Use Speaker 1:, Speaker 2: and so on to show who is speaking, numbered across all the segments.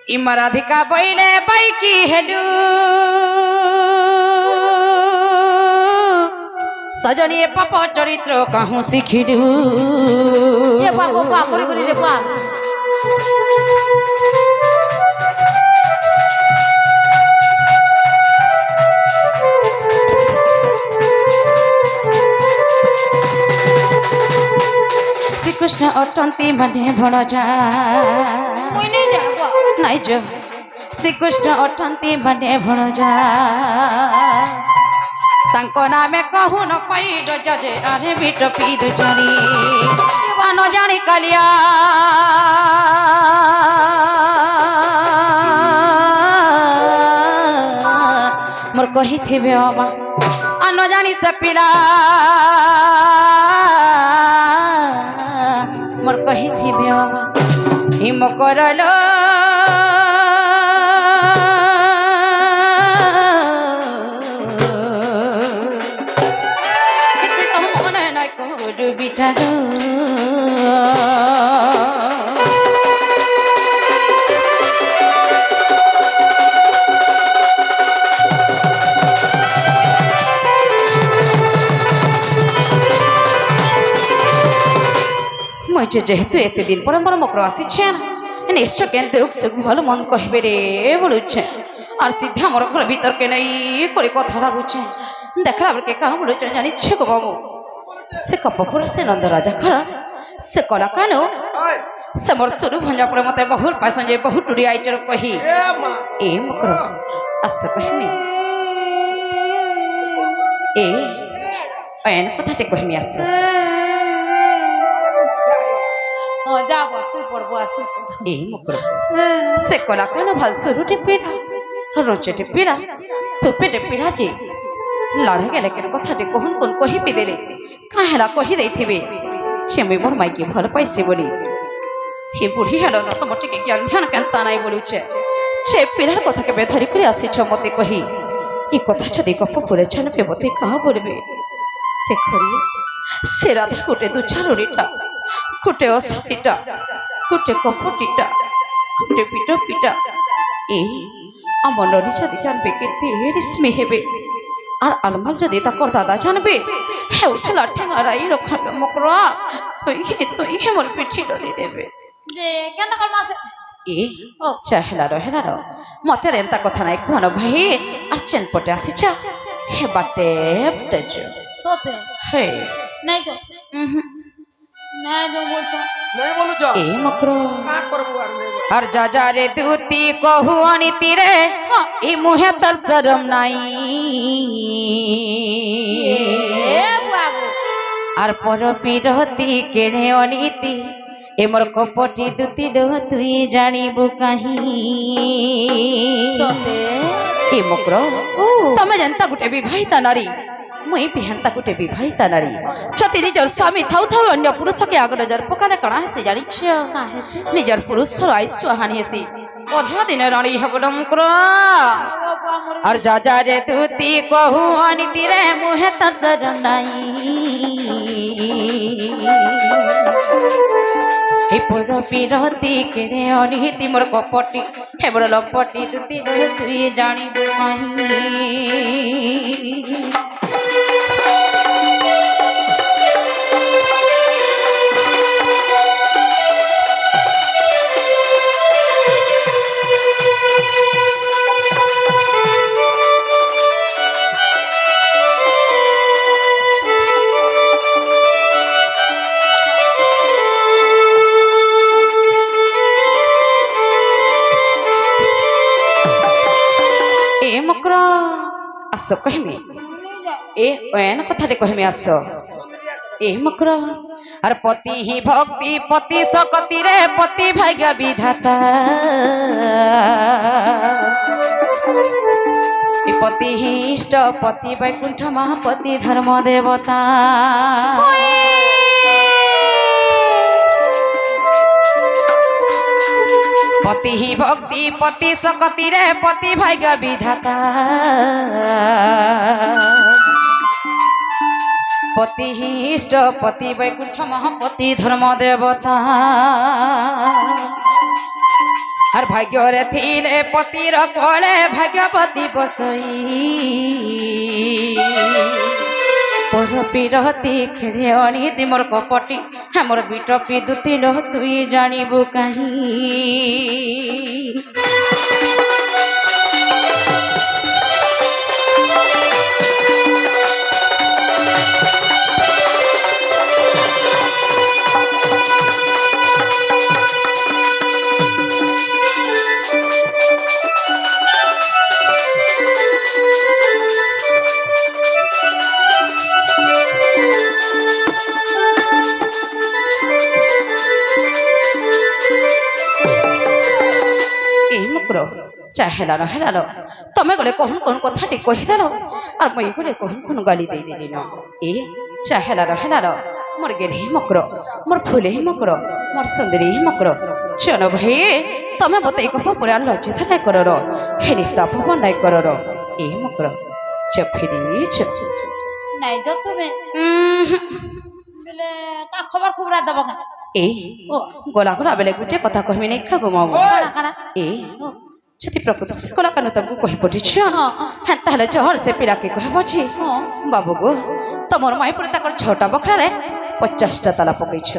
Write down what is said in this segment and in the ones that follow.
Speaker 1: ইমরাধিকা বইলে বাইকি হেডু সজনী পাপ চরিত্র কাহু শিখিডু
Speaker 2: এ বাবু পা করে করে রে পা
Speaker 1: শ্রীকৃষ্ণ অটন্তি মানে ভণজা
Speaker 2: মই নেই যাব
Speaker 1: নাই যে শ্রীকৃষ্ণ অটন্তি মানে ভণজা তাঙ্ক নামে কহু ন পাই যে আরে বিট পিদ জানি আন জানি কালিয়া মোর কহিথিবে অবা আন জানি সে পিলা মোর কহিথিবে অবা হিম করল বিচার মুঝে যেহেতু এতে দিন পরে বড় মকর আসিছেন নিশ্চয় কিন্তু সুখ ভালো মন কহবে রে বলুছে আর সিদ্ধা আমার ঘর ভিতরকে নেই করে কথা ভাবুছে দেখলা আবার কে কাহা বলুছে জানিছে গো বাবু সে কপপুর সে নন্দ রাজা খরা সে কলা কেন সে মোর শুরু ভঞ্জা পরে মতে বহু পাইছ যে বহু টুরি আইটর কহি এ মকর আচ্ছা কহিমি এ এন কথাতে কহিমি আসো
Speaker 2: যাব শুই পড়বো আসি
Speaker 1: এই মকর সে কলা কেন ভাল শুরুটি পিড়া রোচেটি পিড়া থুপেটে পিড়া যে লড়ে গেলে কেন কথাটি কহন কোন কহিবি দেলে কাহেলা কহি দেইথিবে সে আমি মোর মাইকে ভাল পাইছে বলি হে বুড়ি হেল না তোমার টিকে জ্ঞান ধ্যান কেন তা নাই বলুছে সে পিড়ার কথাকে বেধারি করে আসিছ মতে কহি এই কথা যদি গপ্প পড়েছেন পেবতে কাহা বলবে দেখরি সে রাধা কুটে দু চারুরিটা কুটে অসতিটা কুটে কপটিটা কুটে পিটা পিটা এই আমার ননি যদি জানবে কেতে রেশমি হেবে আর আলমাল যদি তাকর দাদা জানবে হে উঠলা ঠেঙারাই রক্ষা মকরা তুই হেমল পিঠি লদি দেবে
Speaker 2: যে কেন কর মাসে
Speaker 1: এ ও হেলা র মতে রেন্তা কথা নাই কোন ভাই আর চেন পটে আসিছা হে বাটে তেজ
Speaker 2: সতে
Speaker 1: হে
Speaker 2: নাই তো নাই তো বলছো
Speaker 3: नहीं बोलू जा
Speaker 1: এ মকর
Speaker 3: का करबो आर नहीं
Speaker 1: আর যা যা রে দুতি কহু আনিতি রে ই মুহে তার শরম নাই
Speaker 2: এ বাবু
Speaker 1: আর পর বিরতি কেড়ে অনিতি এমর কপটি দুতি লো তুই জানিবু কাহি
Speaker 2: সতে
Speaker 1: এ মকর তমে জানতা গুটে বিবাহিতা নারী মুই বিহান্তা গুটে বিবাহিতা নারী যদি নিজর স্বামী থাউ থাউ অন্য পুরুষকে আগ নজর পকালে কাଣା হেসি জানিছ
Speaker 2: কাহেছে
Speaker 1: নিজর পুরুষর আইসু হানি হেসি অধা দিনে রানী হবল মকর আর যা যা রে তুতি কহু আনিতি রে মুহে তার শরম নাই হে পর বিরতি কেড়ে অনিহিতি মোর কপটি হে মোর লপটি দুতি তুই জানিবু কাহি এ মকর আস কহিমি এ এন কথাটি কহিমি আস এ মকর আর পতি হি ভক্তি পতি শক্তি রে পতি ভাগ্য বিধাতা এ পতি হি ইষ্ট পতি বৈকুণ্ঠ মহাপতি ধর্ম দেবতা पति ही भक्ति पति सकति रे पति भाग्य विधाता पति ही इष्ट पति वैकुंठ महापति धर्म देवता আর ভাগ্যরে থিলে পতির কলে ভাগ্যবতী বসই পর বিরতি খেড়ে অনিতি মোর কপটি আমার বিটপি দুতিল তুই জানিবু কাহি হেলানো হেলানো তুমি গলে কখন কোন কথাটি কহিদেল আর মই গলে কখন কোন গালি দেই দিলি ন এ চা হেলানো হেলানো মোর গেলে মকর মোর ফুলে মকর মোর সুন্দরী মকর চলো ভাই তুমি মতো এই গপ পরে লজ্জিত নাই করর হেরিস্তা ভবন নাই করর এ মকর চপ ফিরিছ
Speaker 2: নাই যো তুমি বেলে কা খবর খবরা দেব কা
Speaker 1: এ গোলা গোলা বেলে গুটে কথা কহিমি নাই খা গমাবো
Speaker 2: কানা কানা
Speaker 1: এ যদি প্রকৃত কলা কেন তুমি কহি পঠিছ হ্যাঁ তাহলে জহর সে পিলাকে কহবছি বাবু গো তোমার মাই পরে তাকর ছটা বখরারে 50টা তালা পকাইছ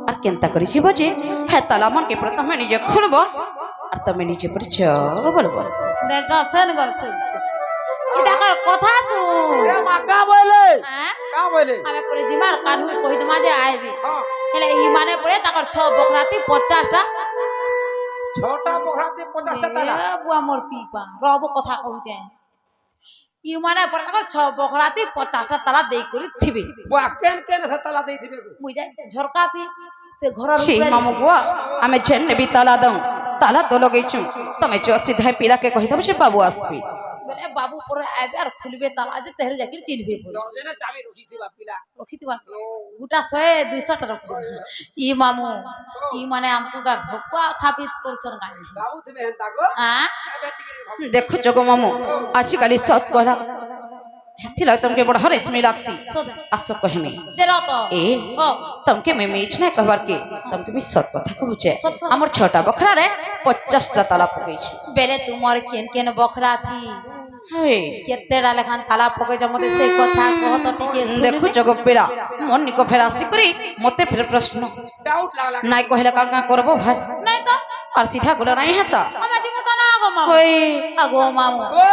Speaker 1: আর কেনতা করি যাব যে হ্যাঁ তালা মনকে পরে তুমি নিজে খুলব আর তুমি নিজে পরে বলবো
Speaker 2: দেখ গসন গসন এটা কার কথা শুন
Speaker 3: এ মা কা বলে
Speaker 2: হ্যাঁ
Speaker 3: কা বলে
Speaker 2: আমি করে জিমার কান হুই কহি তোমা যে আইবি
Speaker 3: হ্যাঁ
Speaker 2: হেলে ই মানে পরে তাকর 6 বকরাতি 50টা
Speaker 3: ছটা বখরাতে 50টা তালা
Speaker 2: বুয়া মোর পিপা রব কথা কহু যায় ই মানে পরে তাকর 6 বকরাতি 50টা তালা দেই করে থিবে
Speaker 3: বুয়া কেন কেন সে তালা দেই দিবে গো
Speaker 2: মুই যাই ঝরকাতি সে ঘরের
Speaker 1: ছি মামু গো আমি যেন নেবি তালা দং তালা তো লগাইছু তুমি যে সিধা পিলাকে কহি দেব যে বাবু আসবি
Speaker 2: বলে বাবু পরে আইবে আর খুলবে তালা যে তেহরে যাকির চিনবে বলে
Speaker 3: দরজনে চাবি রখি দিবা পিলা
Speaker 2: রখিতিবা গোটা 100 200টা রখি ই মামু ই মানে আমকু গা ভকুয়া থাপিত করছন গাই
Speaker 3: বাবু তুমি হেনতা গো
Speaker 2: হ্যাঁ
Speaker 1: দেখো জগো মামু আজকালি সৎ কলা হেতিলা তোমাকে বড় হরেসমি লাগছি
Speaker 2: সোদে
Speaker 1: আসো কহিমি
Speaker 2: যে রত
Speaker 1: এ
Speaker 2: ও
Speaker 1: তোমাকে মে মিছ না কহবার কি তোমাকে বি সৎ কথা কহুছে
Speaker 2: সৎ কথা।
Speaker 1: আমার ছটা বখরারে 50টা তালা পকাইছি
Speaker 2: বেলে তোমার কেন কেন বখরা থি
Speaker 1: হেই
Speaker 2: কেতেডা লেখান তালা পকে জমতে সেই কথা কহত টিকে
Speaker 1: দেখো
Speaker 2: শুনবে
Speaker 1: জগ পিলা মন নিকো ফের আসি করি মতে ফের প্রশ্ন
Speaker 3: ডাউট লাগলা
Speaker 1: নাই কহিলে কার কা করব ভাই
Speaker 2: নাই তো
Speaker 1: আর সিধা গুলো নাই হেতা
Speaker 2: আমি জীবত না গো মামু
Speaker 1: ওই
Speaker 2: আগো মামু
Speaker 3: ও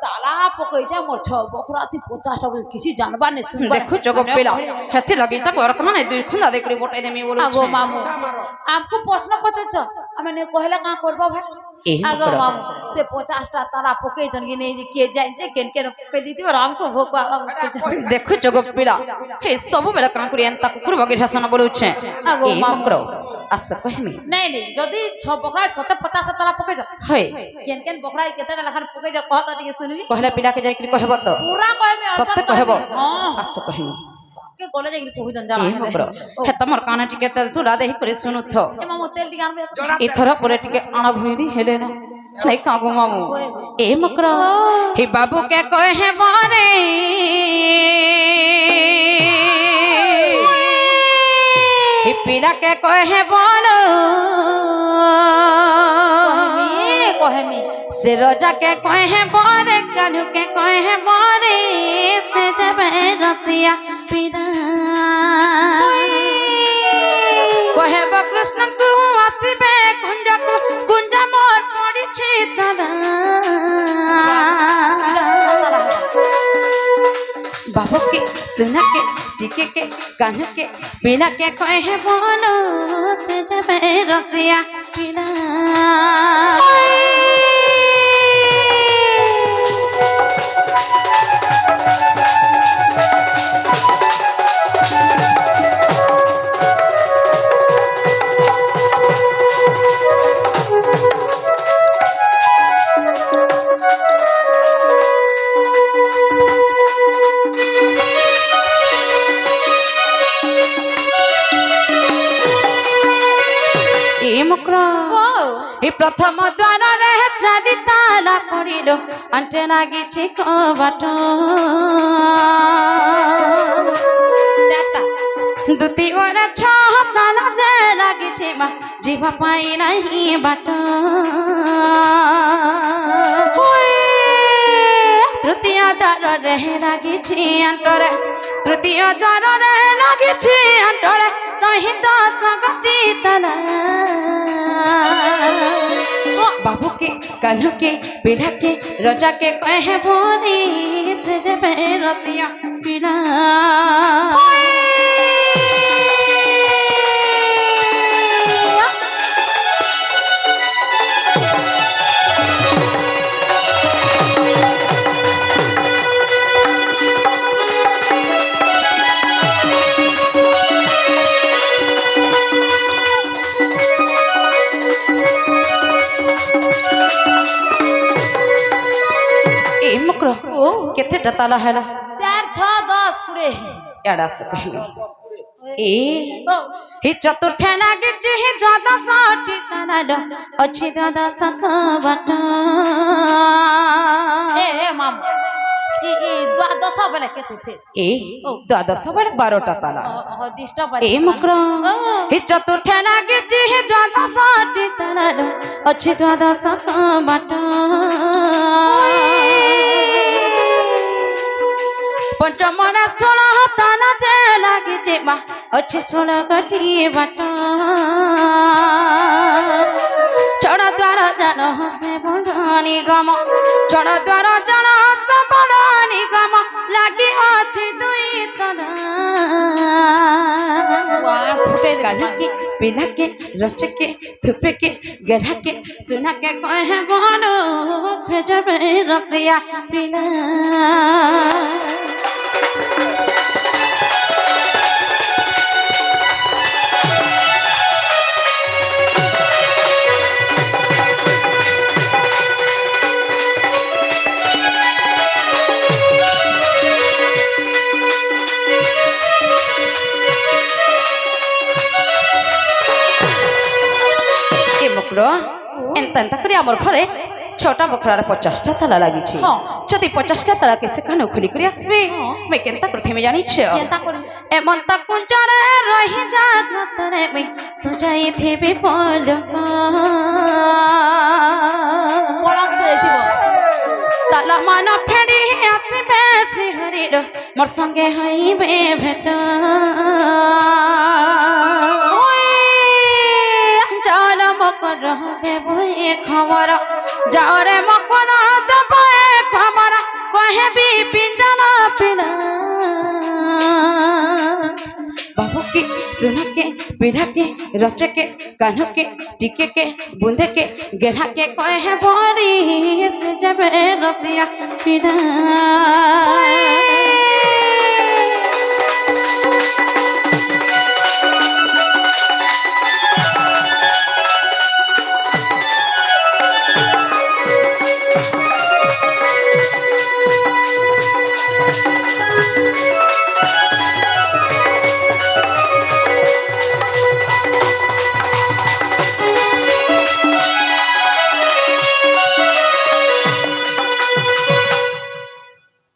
Speaker 2: তালা পকে যা মোর 6 বখরা থি 50টা বলে কিছু জানবার নে শুনবার
Speaker 1: দেখো জগ পিলা হেতি লাগি তা ওরক মানে দুই খুন্দা দে করে বটাই দেমি বলো
Speaker 2: আগো মামু
Speaker 3: সামারো
Speaker 2: आपको प्रश्न पूछछ আমি নে কহিলা কা করব ভাই
Speaker 1: এই
Speaker 2: আগো
Speaker 1: করো।
Speaker 2: মামু সে 50টা তালা পকে জন কি নেই যে কে যাই যে কেন কেন পকে দিতি আমকো ভোকवा
Speaker 1: দেখো জগ পিলা হে সব বেলা কা করি এন্তা কুকুর বগে শাসন বলুছে
Speaker 2: আগো
Speaker 1: এই
Speaker 2: মামু।
Speaker 1: মকরো আস কহিমি
Speaker 2: নাই নাই যদি 6 বখরা 50টা তালা পকে যা
Speaker 1: হয়
Speaker 2: কেন কেন বখরা কেতেটা লেখান পকে যা কহত টিকে শুনবি
Speaker 1: কহিলা পিলাকে যাই করি কহব তো
Speaker 2: पूरा कहबे
Speaker 1: সত্য কহব
Speaker 2: हां
Speaker 1: আস কহিমি
Speaker 2: के कॉलेज के कहू जन जाना
Speaker 1: এই মকরো হে তোমার কানে টিকে তেল তুলা দেহি করে শুনুথ
Speaker 2: ए मामू तेल टिकान में
Speaker 1: এথর পরে টিকে আনা ভইরি হেলে না নাই কাগো মামু এ মকরো হে বাবু কে কয় হে বারে হে পিলা কে কয় হে বলো
Speaker 2: कहमी
Speaker 1: से रोजा के कहे हैं बोरे कानू के कहे हैं बोरे से जब रसिया पीरा कहे बा कृष्ण तू आसीबे कुंजा मोर पड़ी छी तारा बाबू के सुना के टिके के कान के बिना के कहे हैं बोलो से जब रसिया पीरा এই প্রথম দ্বারে চারি তালা পড়িল আন্টে লাগিছে কবাট
Speaker 2: चारटा
Speaker 1: দুতি ওরে ছ তালা যে লাগিছে जे मा जीवा पाई नहीं बाट तृतीय द्वार रहे लगी अंतरे तृतीय द्वार रहे लगी अंतरे कहीं तो गटी तना बाबू के कान्हू के पीढ़ा के रजा के कहे बोली से जब रसिया पीड़ा केते ताला है
Speaker 2: 4 6 10 कुड़े
Speaker 1: एड़ा से कहले ए ही चतुर्थ लागे जे द्वादश टिकनाड अछि द्वादश खबट
Speaker 2: ए माम ई द्वादश बोले केते फिर
Speaker 1: ए द्वादश बोले 12 टा ताला
Speaker 2: हो डिस्टर्ब
Speaker 1: ए मकरा ही चतुर्थ लागे जे द्वादश टिकनाड अछि द्वादश खबट पंचमना 16 ताना जे लागे जे मा अच्छे 16 गटी बाट छड़ा द्वार जन हसे बंधानी गम छड़ा द्वार जन हसे बंधानी गम लागे अच्छे दुई तना
Speaker 2: वाह फुटे
Speaker 1: कान्हा के पिला के रच के थुपे के गला के सुना के कहे बोलो से जब रसिया पिला एंता करे आमर घरे छोटा बखरार 50 टा ताला लागी छी जदि 50 टा ताला के से कानो खुली करे आसबे मैं केनता करथे में जानी छ
Speaker 2: केनता करी
Speaker 1: एमन तक कुंजरे रही जात मतरे में सजाई थेबे पलक
Speaker 2: पलक से दिबो
Speaker 1: ताला माना फेड़ी आसी बेसी हरिरो मोर संगे हईबे भेट देवे खबर जाओ रे मकना देवे खबर कहे भी पिंजरा पिला बाबू के सुना के पीढ़ा के रच के कान्ह के टिके के बूंदे के गेढ़ा के कहे बोरी से जब रसिया पीड़ा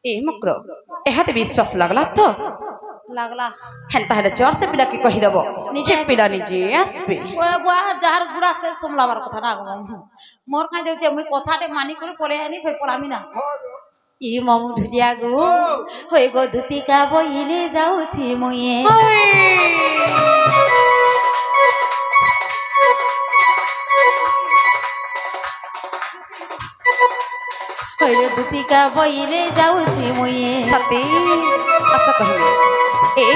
Speaker 1: एहाते विश्वास लगला तो
Speaker 2: लागला
Speaker 1: हेंता हेले जोर से पिला के कहि देबो
Speaker 2: निजे
Speaker 1: पिला निजे आसबे
Speaker 2: ओ बुआ जहर गुड़ा से सोमलाबार कथा ना मोर का जाउचे मुई कथाटे मानी करे पले आनी फिर पलामी ना ई मामू ढुलिया गो होय गो धुती का बइले जाउछि मुई होय धुती का बइले जाउछि मुई
Speaker 1: सती आशा कहिबे ए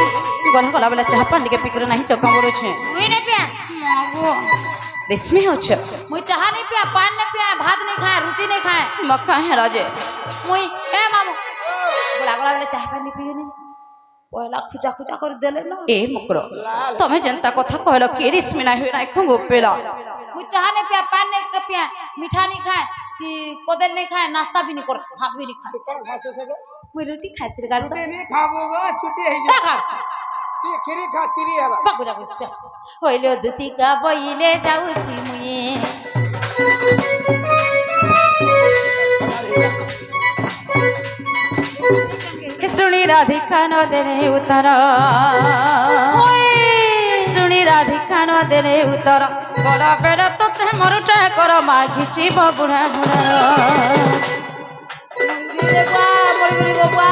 Speaker 1: गला गला वाला चाह पानी के पिकर नहीं चका बोलो छे
Speaker 2: मुई ने पिया
Speaker 1: मागो रेशमी हो छ
Speaker 2: मुई चाह नहीं पिया पान नहीं पिया भात नहीं खाए रोटी नहीं खाए
Speaker 1: मक्का है राजे
Speaker 2: मुई ए मामू गला गला वाला चाह पानी पिए नहीं पहला खुजा खुजा कर देले ना
Speaker 1: ए मकरो तमे जनता कथा कहलो के रेशमी ना होय ना खंगो पेला
Speaker 2: मुई चाह नहीं पिया पान नहीं पिया मीठा नहीं खाए कि कोदल नहीं खाए नाश्ता भी नहीं कर भात भी नहीं खाए
Speaker 3: कौन खासे सके
Speaker 2: मुई रोटी खाए सिर गाड़ से
Speaker 3: नहीं खाबो गो छुट्टी है
Speaker 2: ना खा छ
Speaker 3: तू खिरी खा चिरी है
Speaker 2: बागो जागो से होइलो दुती का बइले जाउ छी मुई
Speaker 1: सुनी राधिका न देने उतर सुनी ରାଧିକା ନ ଦେଲେ ଉତ୍ତର ଗଲା ବେଳ ତୋତେ ମରୁଟା କର ମାଗିଯିବ ବୁଢ଼ା ବୁଢ଼ା
Speaker 2: ମରିଗଲି ରେ ବୁଆ